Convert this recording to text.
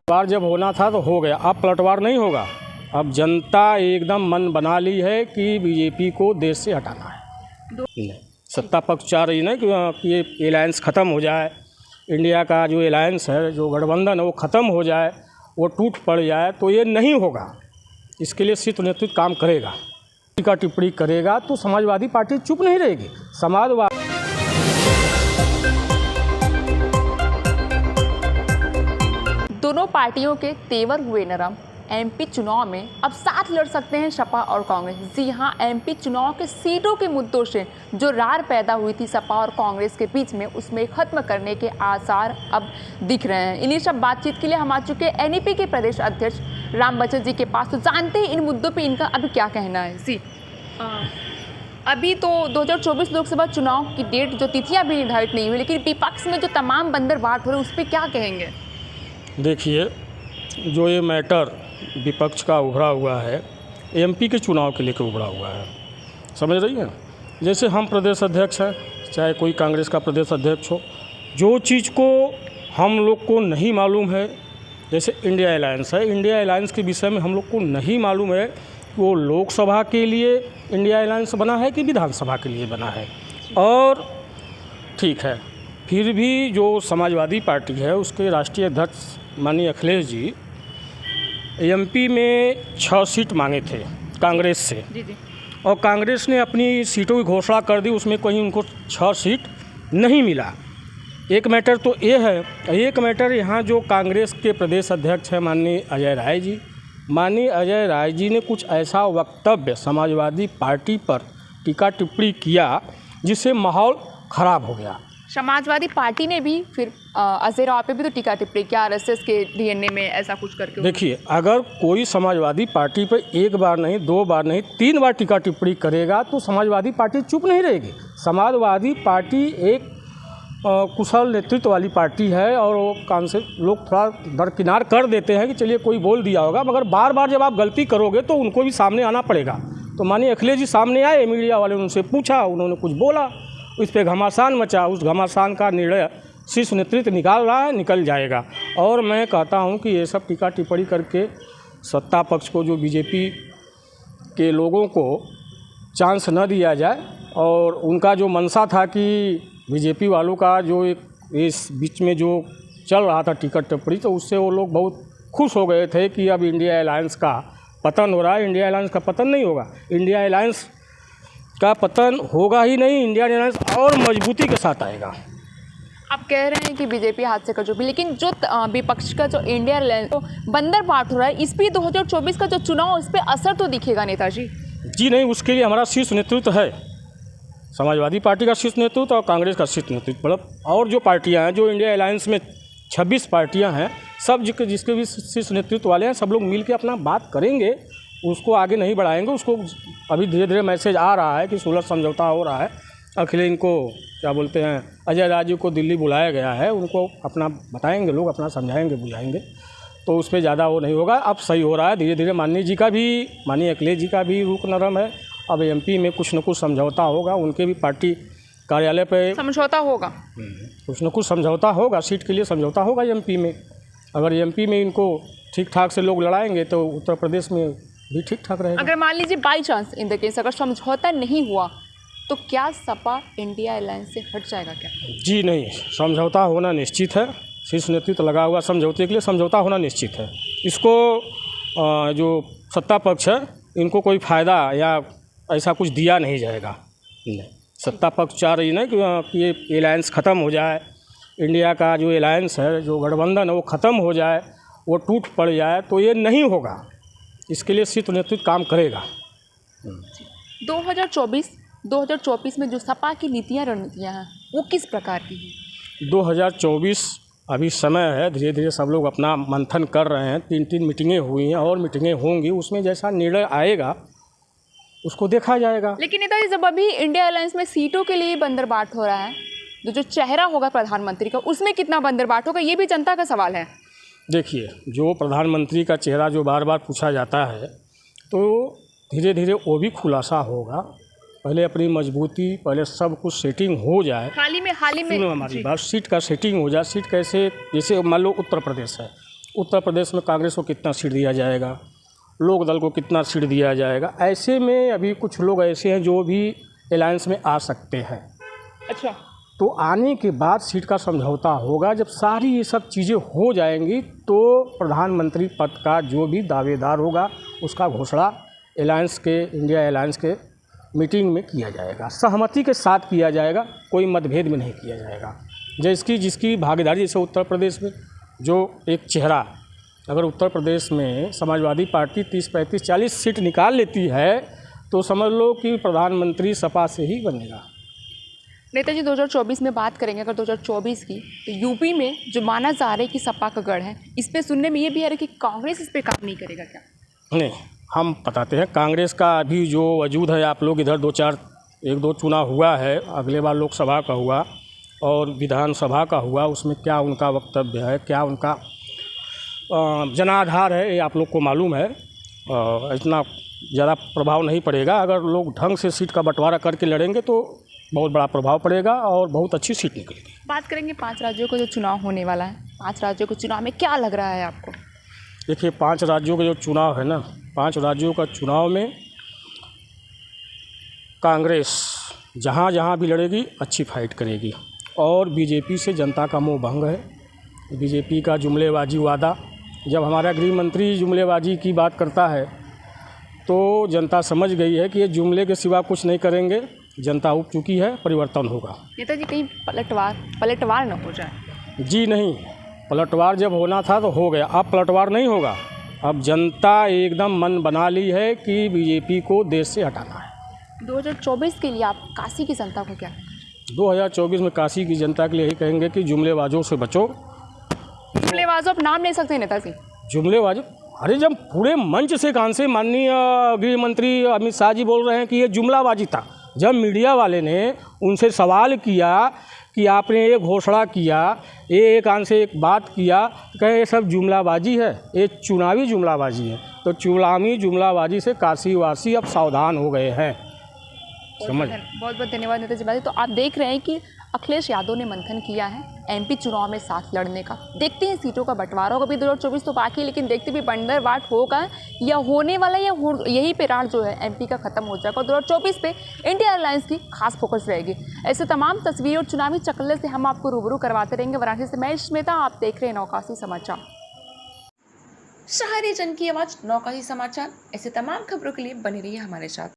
पलटवार जब होना था तो हो गया, अब पलटवार नहीं होगा। अब जनता एकदम मन बना ली है कि बीजेपी को देश से हटाना है। नहीं, सत्ता पक्ष चाह रही ना कि ये अलायंस ख़त्म हो जाए, इंडिया का जो अलायंस है, जो गठबंधन है वो ख़त्म हो जाए, वो टूट पड़ जाए, तो ये नहीं होगा। इसके लिए शीत नेतृत्व काम करेगा, टीका टिप्पणी करेगा, तो समाजवादी पार्टी चुप नहीं रहेगी। समाजवादी दोनों पार्टियों के तेवर हुए नरम। एमपी चुनाव में अब साथ लड़ सकते हैं सपा और कांग्रेस। जी हां, एमपी चुनाव के सीटों के मुद्दों से जो रार पैदा हुई थी सपा और कांग्रेस के बीच में, उसमें खत्म करने के आसार अब दिख रहे हैं। इन्हीं सब बातचीत के लिए हम आ चुके हैं एनईपी के प्रदेश अध्यक्ष रामबच्चन जी के पास। तो जानते हैं इन मुद्दों पर इनका अभी क्या कहना है। जी, अभी तो 2024 लोकसभा चुनाव की डेट जो तिथियां भी निर्धारित नहीं हुई, लेकिन विपक्ष में जो तमाम बंदर बाट हो रहे हैं उस पर क्या कहेंगे? देखिए, जो ये मैटर विपक्ष का उभरा हुआ है, एमपी के चुनाव के लेकर उभरा हुआ है, समझ रही हैं। जैसे हम प्रदेश अध्यक्ष हैं, चाहे कोई कांग्रेस का प्रदेश अध्यक्ष हो, जो चीज़ को हम लोग को नहीं मालूम है, जैसे इंडिया अलायंस है, इंडिया अलायंस के विषय में हम लोग को नहीं मालूम है कि वो लोकसभा के लिए इंडिया अलायंस बना है कि विधानसभा के लिए बना है। और ठीक है, फिर भी जो समाजवादी पार्टी है उसके राष्ट्रीय अध्यक्ष माननीय अखिलेश जी एमपी में 6 सीट मांगे थे कांग्रेस से। जी। और कांग्रेस ने अपनी सीटों की घोषणा कर दी, उसमें कहीं उनको 6 सीट नहीं मिला। एक मैटर तो ये है, एक मैटर यहाँ जो कांग्रेस के प्रदेश अध्यक्ष हैं माननीय अजय राय जी, माननीय अजय राय जी ने कुछ ऐसा वक्तव्य समाजवादी पार्टी पर टीका टिप्पणी किया जिससे माहौल ख़राब हो गया। समाजवादी पार्टी ने भी फिर अजय राव पे भी तो टीका टिप्पणी किया, आरएसएस के डीएनए में ऐसा कुछ करके। देखिए, अगर कोई समाजवादी पार्टी पर एक बार नहीं, 2 बार नहीं, 3 बार टीका टिप्पणी करेगा तो समाजवादी पार्टी चुप नहीं रहेगी। समाजवादी पार्टी एक कुशल नेतृत्व वाली पार्टी है और वो काम से लोग थोड़ा दरकिनार कर देते हैं कि चलिए कोई बोल दिया होगा, मगर बार बार जब आप गलती करोगे तो उनको भी सामने आना पड़ेगा। तो माननीय अखिलेश जी सामने आए, मीडिया वाले उनसे पूछा, उन्होंने कुछ बोला, उस पर घमासान मचा। उस घमासान का निर्णय शीर्ष नेतृत्व निकाल रहा है, निकल जाएगा। और मैं कहता हूं कि ये सब टीका टिप्पणी करके सत्ता पक्ष को, जो बीजेपी के लोगों को चांस न दिया जाए। और उनका जो मंशा था कि बीजेपी वालों का जो एक इस बीच में जो चल रहा था टिकट टिप्पणी, तो उससे वो लोग बहुत खुश हो गए थे कि अब इंडिया अलायंस का पतन हो रहा है। इंडिया अलायंस का पतन नहीं होगा, इंडिया अलायंस का पतन होगा ही नहीं, इंडिया अलायंस और मजबूती के साथ आएगा। आप कह रहे हैं कि बीजेपी हाथ से कचौपी, लेकिन जो विपक्ष का जो इंडिया अलायंस तो बंदर बाट हो रहा है, इस पर 2024 का जो चुनाव, इस पर असर तो दिखेगा नेताजी? जी नहीं, उसके लिए हमारा शीर्ष नेतृत्व है, समाजवादी पार्टी का शीर्ष नेतृत्व और कांग्रेस का शीर्ष नेतृत्व, मतलब और जो पार्टियां हैं, जो इंडिया अलायंस में 26 पार्टियां हैं, सब जिसके भी शीर्ष नेतृत्व वाले हैं, सब लोग मिल के अपना बात करेंगे, उसको आगे नहीं बढ़ाएंगे। उसको अभी धीरे धीरे मैसेज आ रहा है कि 16 समझौता हो रहा है। अखिलेश इनको क्या बोलते हैं, अजय राजू को दिल्ली बुलाया गया है, उनको अपना बताएंगे, लोग अपना समझाएंगे बुझाएंगे, तो उस पर ज़्यादा वो नहीं होगा। अब सही हो रहा है धीरे धीरे। माननीय अखिलेश जी का भी रुख नरम है। अब एमपी में कुछ न कुछ समझौता होगा, उनके भी पार्टी कार्यालय पे समझौता होगा, कुछ न कुछ समझौता होगा, सीट के लिए समझौता होगा एमपी में। अगर एमपी में इनको ठीक ठाक से लोग लड़ाएंगे तो उत्तर प्रदेश में भी ठीक ठाक रहेगा। अगर मान लीजिए by chance in the case अगर समझौता नहीं हुआ तो क्या सपा इंडिया अलायंस से हट जाएगा क्या? जी नहीं, समझौता होना निश्चित है। शीर्ष नेतृत्व लगा हुआ समझौते के लिए, समझौता होना निश्चित है। इसको जो सत्ता पक्ष है इनको कोई फ़ायदा या ऐसा कुछ दिया नहीं जाएगा। नहीं, सत्ता पक्ष चाह रही ना कि ये अलायंस ख़त्म हो जाए, इंडिया का जो अलायंस है, जो गठबंधन है वो ख़त्म हो जाए, वो टूट पड़ जाए, तो ये नहीं होगा। इसके लिए शीर्ष नेतृत्व काम करेगा। 2024 में जो सपा की नीतियाँ रणनीतियाँ हैं वो किस प्रकार की हैं? 2024 अभी समय है, धीरे धीरे सब लोग अपना मंथन कर रहे हैं। 3 मीटिंगें हुई हैं और मीटिंगें होंगी, उसमें जैसा निर्णय आएगा उसको देखा जाएगा। लेकिन नेताजी, जब अभी इंडिया अलायंस में सीटों के लिए बंदरबाट हो रहा है, जो चेहरा होगा प्रधानमंत्री का, उसमें कितना बंदरबाट होगा, ये भी जनता का सवाल है। देखिए, जो प्रधानमंत्री का चेहरा जो बार बार पूछा जाता है, तो धीरे धीरे वो भी खुलासा होगा। पहले अपनी मजबूती, पहले सब कुछ सेटिंग हो जाए। हाल ही में हमारी बात, सीट का सेटिंग हो जाए। सीट कैसे, जैसे मान लो उत्तर प्रदेश है, उत्तर प्रदेश में कांग्रेस को कितना सीट दिया जाएगा, लोक दल को कितना सीट दिया जाएगा। ऐसे में अभी कुछ लोग ऐसे हैं जो भी अलायंस में आ सकते हैं। अच्छा, तो आने के बाद सीट का समझौता होगा। जब सारी ये सब चीज़ें हो जाएंगी तो प्रधानमंत्री पद का जो भी दावेदार होगा उसका घोषणा अलायंस के, इंडिया अलायंस के मीटिंग में किया जाएगा, सहमति के साथ किया जाएगा, कोई मतभेद में नहीं किया जाएगा। जैसे जिसकी भागीदारी, जैसे उत्तर प्रदेश में जो एक चेहरा, अगर उत्तर प्रदेश में समाजवादी पार्टी 30, 35, 40 सीट निकाल लेती है तो समझ लो कि प्रधानमंत्री सपा से ही बनेगा। नेताजी 2024 में बात करेंगे अगर 2024 की, तो यूपी में जो माना जा रहा है कि सपा का गढ़ है, इस पे सुनने में ये भी आ रहा है कि कांग्रेस इस पे काम नहीं करेगा क्या? नहीं, हम बताते हैं कांग्रेस का अभी जो वजूद है। आप लोग इधर 1-2 चुनाव हुआ है, अगले बार लोकसभा का हुआ और विधानसभा का हुआ, उसमें क्या उनका वक्तव्य है, क्या उनका जनाधार है, ये आप लोग को मालूम है। इतना ज़्यादा प्रभाव नहीं पड़ेगा। अगर लोग ढंग से सीट का बंटवारा करके लड़ेंगे तो बहुत बड़ा प्रभाव पड़ेगा और बहुत अच्छी सीट निकलेगी। बात करेंगे 5 राज्यों का जो चुनाव होने वाला है, 5 राज्यों के चुनाव में क्या लग रहा है आपको? देखिए, 5 राज्यों का जो चुनाव है ना, 5 राज्यों का चुनाव में कांग्रेस जहाँ जहाँ भी लड़ेगी अच्छी फाइट करेगी और बीजेपी से जनता का मोह भंग है। बीजेपी का जुमलेबाजी वादा, जब हमारा गृह मंत्री जुमलेबाजी की बात करता है तो जनता समझ गई है कि ये जुमले के सिवा कुछ नहीं करेंगे। जनता उब चुकी है, परिवर्तन होगा। नेताजी कहीं पलटवार न हो जाए? जी नहीं, पलटवार जब होना था तो हो गया, अब पलटवार नहीं होगा। अब जनता एकदम मन बना ली है कि बीजेपी को देश से हटाना है। 2024 के लिए आप काशी की जनता को क्या? 2024 में काशी की जनता के लिए यही कहेंगे कि जुमलेबाजों से बचो। जुमलेबाजों आप नाम ले सकते हैं नेताजी? जुमलेबाजों, अरे जब पूरे मंच से कान से माननीय गृह मंत्री अमित शाह जी बोल रहे हैं कि ये जुमलाबाजी था। जब मीडिया वाले ने उनसे सवाल किया कि आपने ये घोषणा किया, ये एक कान से एक बात किया, कहे ये सब जुमलाबाजी है, ये चुनावी जुमलाबाजी है। तो चुनावी जुमलाबाजी से काशीवासी अब सावधान हो गए हैं। समझ। बहुत बहुत धन्यवाद नेताजी बाजी। तो आप देख रहे हैं कि अखिलेश यादव ने मंथन किया है एमपी चुनाव में साथ लड़ने का। देखते हैं सीटों का बंटवारा होगा, अभी 2024 तो बाकी है, लेकिन देखते भी बंदरवाट होगा या होने वाला या यही पे राज जो है एमपी का खत्म हो जाएगा। 2024 पे इंडिया अलायंस की खास फोकस रहेगी। ऐसे तमाम तस्वीरें और चुनावी चकल्ले से हम आपको रूबरू करवाते रहेंगे। वाराणसी से मैं स्मिता, आप देख रहे हैं नौकाशी समाचार। शहरी जन की आवाज नौकाशी समाचार। ऐसे तमाम खबरों के लिए बने रहिए हमारे साथ।